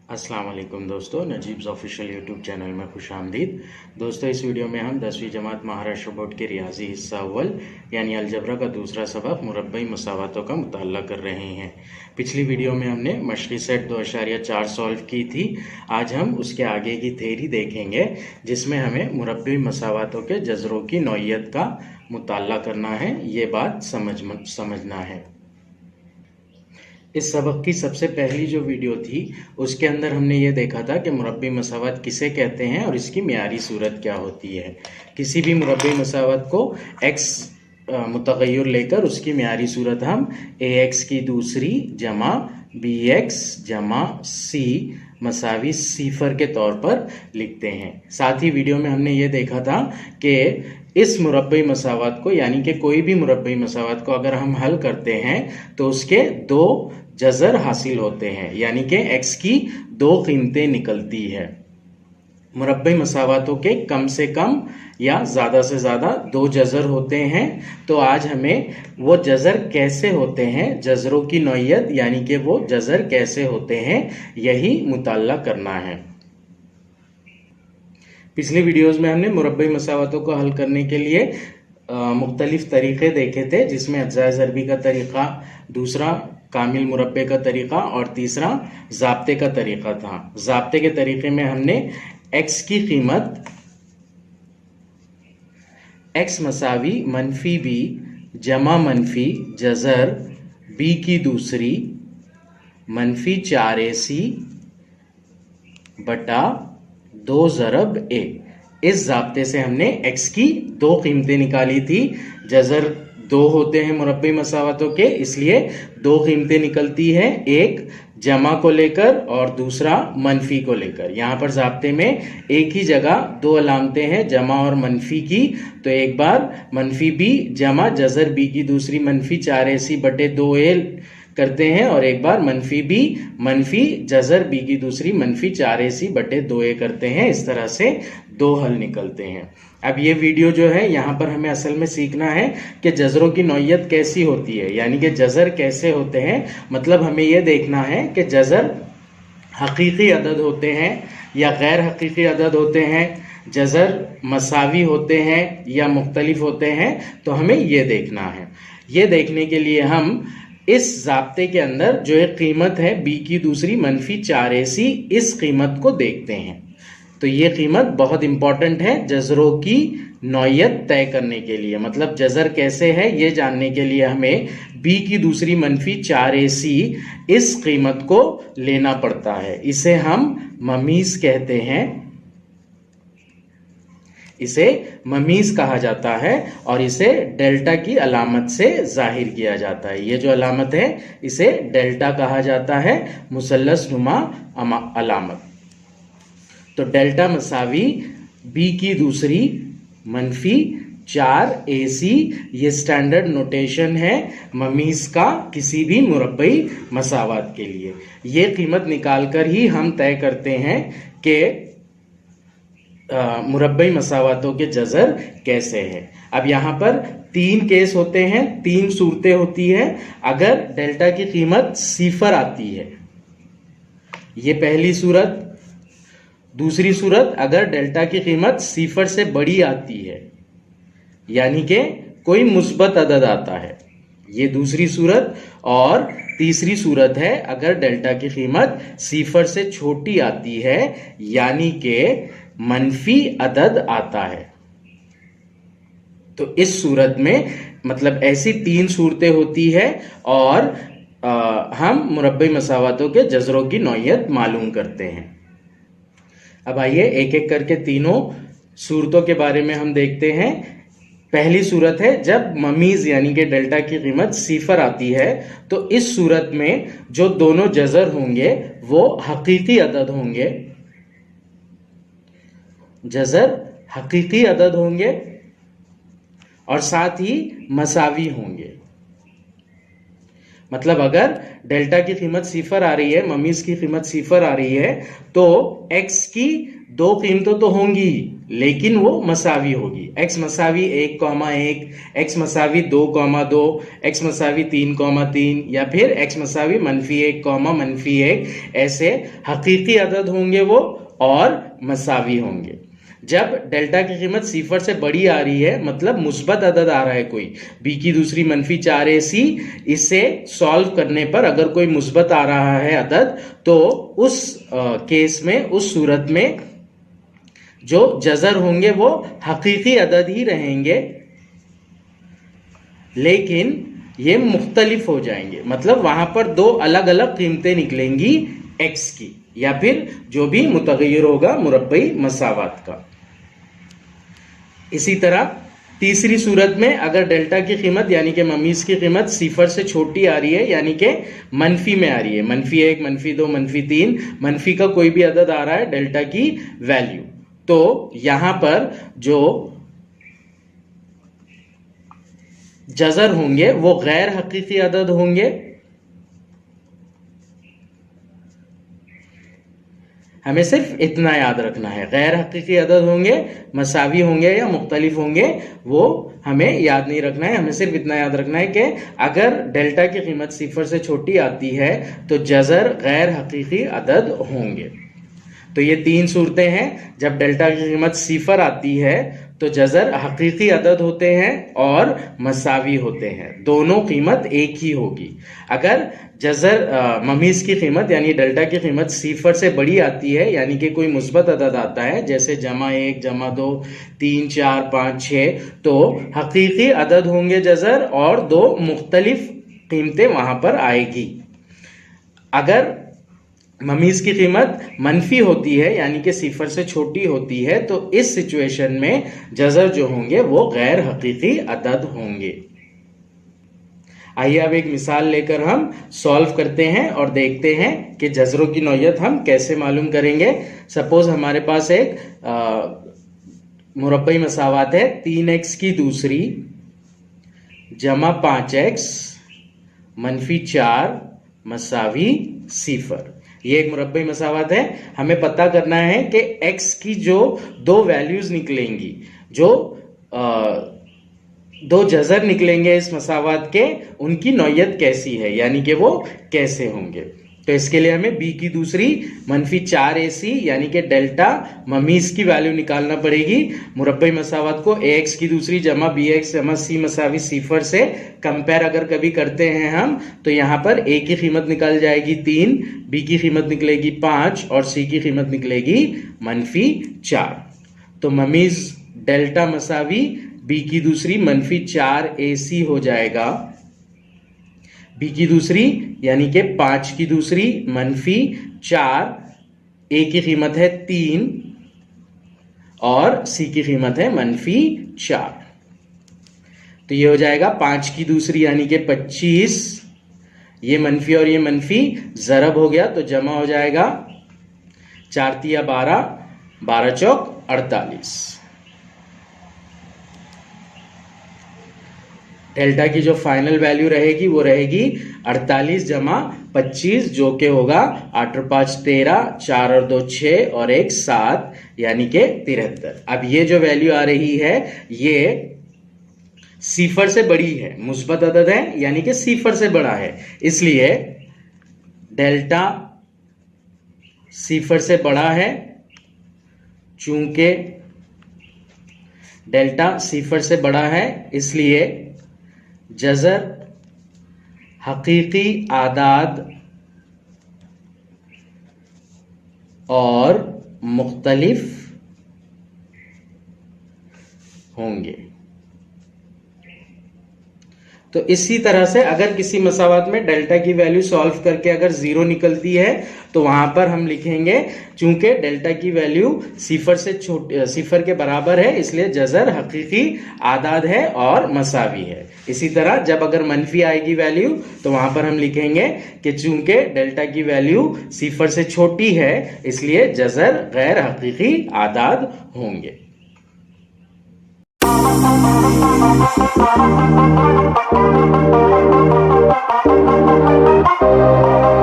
अस्सलाम वालेकुम दोस्तों, नजीब्स ऑफिशियल यूट्यूब चैनल में खुशामदीद। दोस्तों, इस वीडियो में हम 10वीं जमात महाराष्ट्र बोर्ड के रियाजी हिस्सा अव्वल यानी अलजबरा का दूसरा सबक मुरब्बई मसावातों का मुताल्ला कर रहे हैं। पिछली वीडियो में हमने मशक़ी सेट 2.4 सॉल्व की थी। आज हम उसके आगे की थ्योरी देखेंगे जिसमें हमें मुरब्बई मसावातों के जज़रों की नौइयत का मुताल्ला करना है। ये बात समझना है। इस सबक की सबसे पहली जो वीडियो थी उसके अंदर हमने ये देखा था कि मुरब्बी मसावत किसे कहते हैं और इसकी मियारी सूरत क्या होती है। किसी भी मुरब्बी मसावत को x मुतग़य्यर लेकर उसकी मियारी सूरत हम ax की दूसरी जमा bx जमा c मसावी सिफर के तौर पर लिखते हैं। साथ ही वीडियो में हमने ये देखा था कि इस मुरब्बई मसावत को यानी कि कोई भी मुरब्बई मसावत को अगर हम हल करते हैं तो उसके दो जज़र हासिल होते हैं, यानी कि x की दो कीमतें निकलती है। मुरब्बई मसावतों के कम से कम या ज़्यादा से ज़्यादा दो जज़र होते हैं। तो आज हमें वो जज़र कैसे होते हैं, जज़रों की नौइयत यानी कि वो जज़र कैसे होते हैं, यही मुताल्ला करना है। पिछली वीडियोज़ में हमने मुरब्बई मसावतों को हल करने के लिए मुख्तलिफ तरीक़े देखे थे, जिसमें अज्ज़ाए ज़रबी का तरीक़ा, दूसरा कामिल मुरब्बे का तरीक़ा और तीसरा ज़ाब्ते का तरीक़ा था। ज़ाब्ते के तरीक़े में हमने x की कीमत x मसावी मनफी b जमा मनफी जज़र b की दूसरी मनफी 4ac बटा 2 ज़रब a, इस ज़ाब्ते से हमने x की दो कीमतें निकाली थी। जज़र दो होते हैं मुरब्बई मसावतों के, इसलिए दो कीमतें निकलती है, एक जमा को लेकर और दूसरा मनफी को लेकर। यहाँ पर ज़ाब्ते में एक ही जगह दो अलामतें हैं, जमा और मनफी की। तो एक बार मनफी b जमा जज़र b की दूसरी मनफी 4ac बटे 2a करते हैं और एक बार मनफी b मनफी जज़र b की दूसरी मनफी 4ac बटे 2a करते हैं। इस तरह से दो हल निकलते हैं। अब ये वीडियो जो है यहाँ पर हमें असल में सीखना है कि जज़रों की नौइयत कैसी होती है, यानी कि जज़र कैसे होते हैं। मतलब हमें ये देखना है कि जज़र हकीकी अदद होते हैं या गैर हकीकी अदद होते हैं, जज़र मसावी होते हैं या मुख्तलिफ होते हैं। तो हमें ये देखना है। ये देखने के लिए हम इस ज़ाब्ते के अंदर जो एक कीमत है b की दूसरी मनफी 4ac, इस कीमत को देखते हैं। तो ये कीमत बहुत इंपॉर्टेंट है जज़रों की नौइयत तय करने के लिए। मतलब जज़र कैसे है ये जानने के लिए हमें b की दूसरी मनफी 4ac इस कीमत को लेना पड़ता है। इसे हम ममीज़ कहते हैं, इसे ममीज़ कहा जाता है और इसे डेल्टा की अलामत से जाहिर किया जाता है। ये जो अलामत है इसे डेल्टा कहा जाता है, मुसल्लस नुमा अलामत। तो डेल्टा मसावी b की दूसरी मनफी 4ac, ये स्टैंडर्ड नोटेशन है ममीज़ का किसी भी मुरब्बई मसावत के लिए। ये कीमत निकालकर ही हम तय करते हैं कि मुरब्बई मसावतों के जज़र कैसे हैं। अब यहाँ पर तीन केस होते हैं, तीन सूरतें होती है अगर डेल्टा की कीमत सिफर आती है। ये पहली सूरत। दूसरी सूरत अगर डेल्टा की कीमत सिफर से बड़ी आती है, यानी कि कोई मुस्बत अदद आता है, ये दूसरी सूरत। और तीसरी सूरत है अगर डेल्टा की कीमत सिफर से छोटी आती है, यानी कि मनफी अदद आता है। तो इस सूरत में मतलब ऐसी तीन सूरतें होती है और हम मुरब्बई मसावतों के जज़रों की नौइयत मालूम करते हैं। अब आइए एक एक करके तीनों सूरतों के बारे में हम देखते हैं। पहली सूरत है जब ममीज़ यानी कि डेल्टा की कीमत सिफर आती है। तो इस सूरत में जो दोनों जज़र होंगे वो हकीकी अदद होंगे, जज़र हकीकी अदद होंगे और साथ ही मसावी होंगे। मतलब अगर डेल्टा की कीमत सिफर आ रही है, ममीज़ की कीमत सिफर आ रही है, तो x की दो कीमतों तो होंगी लेकिन वो मसावी होगी। x मसावी 1,1, x मसावी 2,2, x मसावी 3,3 या फिर x मसावी -1, -1, ऐसे हकीकी अदद होंगे वो और मसावी होंगे। जब डेल्टा की कीमत सिफर से बड़ी आ रही है, मतलब मुस्बत अदद आ रहा है कोई, b की दूसरी -4ac, इसे सॉल्व करने पर अगर कोई मुस्बत आ रहा है अदद, तो उस केस में, उस सूरत में जो जजर होंगे वो हकीकी अदद ही रहेंगे, लेकिन ये मुख्तलिफ हो जाएंगे। मतलब वहां पर दो अलग अलग कीमतें निकलेंगी x की, या फिर जो भी मुतगय्यर होगा मुरब्बई मसावत का। इसी तरह तीसरी सूरत में अगर डेल्टा की कीमत यानी कि ममीज की कीमत सिफर से छोटी आ रही है, यानी कि मनफी में आ रही है, -1, -2, -3, मनफी का कोई भी अदद आ रहा है डेल्टा की वैल्यू, तो यहां पर जो जजर होंगे वो गैर हकीकी अदद होंगे। हमें सिर्फ इतना याद रखना है, गैर हकीकी अदद होंगे, मसावी होंगे या मुख्तलिफ होंगे, वो हमें याद नहीं रखना है। हमें सिर्फ इतना याद रखना है कि अगर डेल्टा की कीमत सिफर से छोटी आती है तो जजर गैर हकीकी अदद होंगे। तो ये तीन सूरतें हैं। जब डेल्टा की कीमत सिफर आती है तो जजर हकीकी अदद होते हैं और मसावी होते हैं, दोनों कीमत एक ही होगी। अगर जजर ममीज की कीमत यानी डेल्टा की कीमत सिफर से बड़ी आती है, यानी कि कोई मुस्बत अदद आता है जैसे +1, +2, 3, 4, 5, 6, तो हकीकी अदद होंगे जजर और दो मुख्तलिफ कीमतें वहां पर आएगी। अगर ममीज की कीमत मनफी होती है यानी कि सिफर से छोटी होती है, तो इस सिचुएशन में जजर जो होंगे वो गैर हकीकी अदद होंगे। आइए अब एक मिसाल लेकर हम सॉल्व करते हैं और देखते हैं कि जजरों की नौयत हम कैसे मालूम करेंगे। सपोज हमारे पास एक मुरब्बई मसावत है 3x की दूसरी जमा 5x -4 मसावी सिफर। ये एक मुरब्बई मसावत है। हमें पता करना है कि x की जो दो वैल्यूज निकलेंगी, जो दो जजर निकलेंगे इस मसावत के, उनकी नौयत कैसी है, यानी कि वो कैसे होंगे। तो इसके लिए हमें b की दूसरी -4ac यानी कि डेल्टा ममीज की वैल्यू निकालना पड़ेगी। मुरब्बई मसावत को ax की दूसरी जमा bx जमा c मसावी सिफर से कंपेयर अगर कभी करते हैं हम, तो यहाँ पर a की कीमत निकल जाएगी 3, b की कीमत निकलेगी 5 और c की कीमत निकलेगी -4। तो ममीज डेल्टा मसावी b की दूसरी -4ac हो जाएगा, b की दूसरी यानी कि 5 की दूसरी -4, a की कीमत है 3 और c की कीमत है -4। तो ये हो जाएगा 5 की दूसरी यानी कि 25, ये मनफी और ये मनफी जरब हो गया तो जमा हो जाएगा 4 तिया 12, 12 चौक 48। डेल्टा की जो फाइनल वैल्यू रहेगी वो रहेगी 48 जमा 25, जो कि होगा 8 और 5 13, 4 और 2 6 और 1 7, यानी कि 73। अब ये जो वैल्यू आ रही है ये सिफर से बड़ी है, मुस्बत अदद है यानी कि सिफर से बड़ा है, इसलिए डेल्टा सिफर से बड़ा है। चूंकि डेल्टा सिफर से बड़ा है इसलिए जजर हकीकी आदाद और मुख्तलिफ होंगे। तो इसी तरह से अगर किसी मसावत में डेल्टा की वैल्यू सॉल्व करके अगर 0 निकलती है तो वहां पर हम लिखेंगे चूंकि डेल्टा की वैल्यू सिफर के बराबर है इसलिए जजर हकीकी आदाद है और मसावी है। इसी तरह जब अगर मनफी आएगी वैल्यू तो वहां पर हम लिखेंगे कि चूंकि डेल्टा की वैल्यू सिफर से छोटी है इसलिए जजर गैर हकीकी आदाद होंगे। Thank you.